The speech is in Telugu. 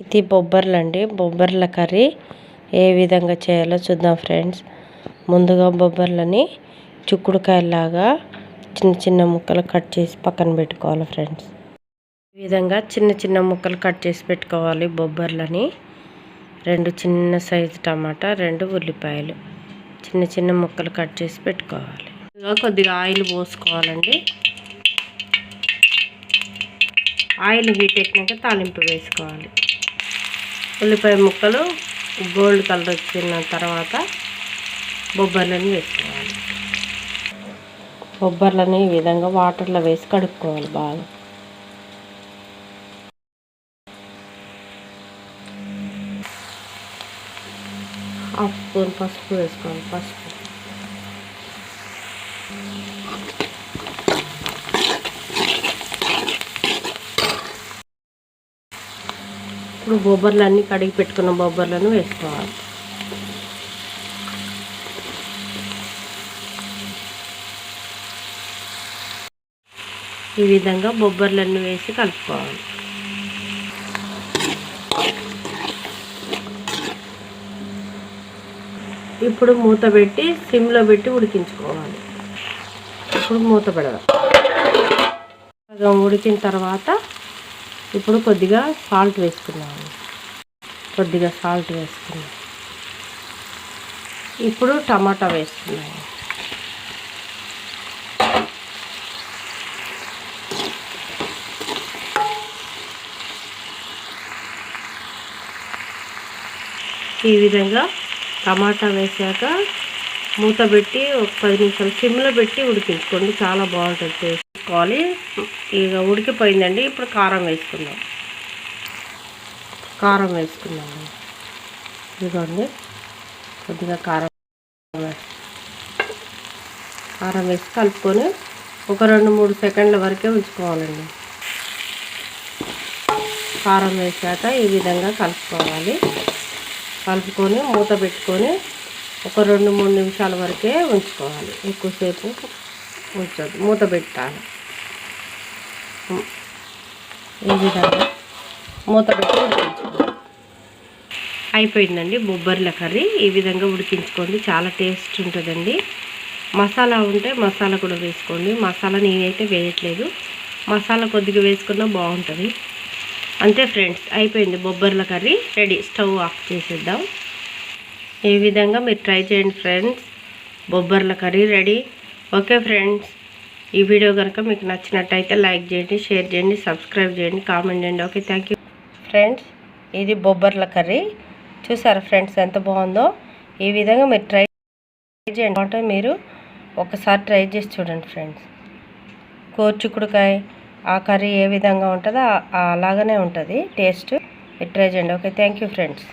ఇది బొబ్బర్లండి. బొబ్బర్ల కర్రీ ఏ విధంగా చేయాలో చూద్దాం ఫ్రెండ్స్. ముందుగా బొబ్బర్లని చిక్కుడుకాయలాగా చిన్న చిన్న ముక్కలు కట్ చేసి పక్కన పెట్టుకోవాలి ఫ్రెండ్స్. ఈ విధంగా చిన్న చిన్న ముక్కలు కట్ చేసి పెట్టుకోవాలి బొబ్బర్లని. 2 చిన్న సైజు టమాటా, 2 ఉల్లిపాయలు చిన్న చిన్న ముక్కలు కట్ చేసి పెట్టుకోవాలి. కొద్దిగా ఆయిల్ పోసుకోవాలండి. ఆయిల్ హీట్ ఎక్కినాక తాలింపు వేసుకోవాలి. ఉల్లిపాయ ముక్కలు గోల్డ్ కలర్ వచ్చిన తర్వాత బొబ్బర్లని వేసుకోవాలి. బొబ్బర్లని ఈ విధంగా వాటర్లో వేసి కడుక్కోవాలి బాగా. హాఫ్ స్పూన్ పసుపు వేసుకోవాలి. పసుపు ఇప్పుడు బొబ్బర్లన్నీ కడిగి పెట్టుకున్న బొబ్బర్లను వేసుకోవాలి. ఈ విధంగా బొబ్బర్లన్నీ వేసి కలుపుకోవాలి. ఇప్పుడు మూత పెట్టి సిమ్లో పెట్టి ఉడికించుకోవాలి. ఇప్పుడు మూత పెడదాం. ఉడికిన తర్వాత ఇప్పుడు కొద్దిగా సాల్ట్ వేసుకున్నాము. ఇప్పుడు టమాటా వేసుకున్నాము. ఈ విధంగా టమాటా వేసాక మూత పెట్టి ఒక 10 నిమిషాలు సిమ్లో పెట్టి ఉడికించుకోండి. చాలా బాగుంటుంది. వేసుకోవాలి. ఇక ఉడికిపోయిందండి. ఇప్పుడు కారం వేసుకుందాం. ఇదిగోండి కొద్దిగా కారం వేసి కలుపుకొని ఒక 2-3 సెకండ్ల వరకే ఉంచుకోవాలండి. కారం వేసాక ఈ విధంగా కలుపుకోవాలి. కలుపుకొని మూత పెట్టుకొని ఒక 2-3 నిమిషాల వరకే ఉంచుకోవాలి. ఎక్కువసేపు ఉంచొద్దు, మూత పెట్టాలి. ఈ విధంగా మూత పెట్టి ఉడికించుకోవాలి. అయిపోయిందండి బొబ్బర్ల కర్రీ. ఈ విధంగా ఉడికించుకోండి. చాలా టేస్ట్ ఉంటుందండి. మసాలా ఉంటే మసాలా కూడా వేసుకోండి. మసాలా నేనైతే వేయట్లేదు. మసాలా కొద్దిగా వేసుకున్నా బాగుంటుంది. అంతే ఫ్రెండ్స్, అయిపోయింది బొబ్బర్ల కర్రీ రెడీ. స్టవ్ ఆఫ్ చేసేద్దాం. ఈ విధంగా మీరు ట్రై చేయండి ఫ్రెండ్స్. బొబ్బర్ల కర్రీ రెడీ. ఓకే ఫ్రెండ్స్, ఈ వీడియో కనుక మీకు నచ్చినట్టయితే లైక్ చేయండి, షేర్ చేయండి, సబ్స్క్రైబ్ చేయండి, కామెంట్ చేయండి. Okay, thank you friends. ఇది బొబ్బర్ల కర్రీ. చూసారా ఫ్రెండ్స్ ఎంత బాగుందో. ఈ విధంగా మీరు ట్రై చేయండి. అంటే మీరు ఒకసారి ట్రై చేసి చూడండి ఫ్రెండ్స్. చిక్కుడుకాయ ఆ కర్రీ ఏ విధంగా ఉంటుందో అలాగనే ఉంటుంది టేస్ట్. ట్రై చేయండి. Okay, thank you friends.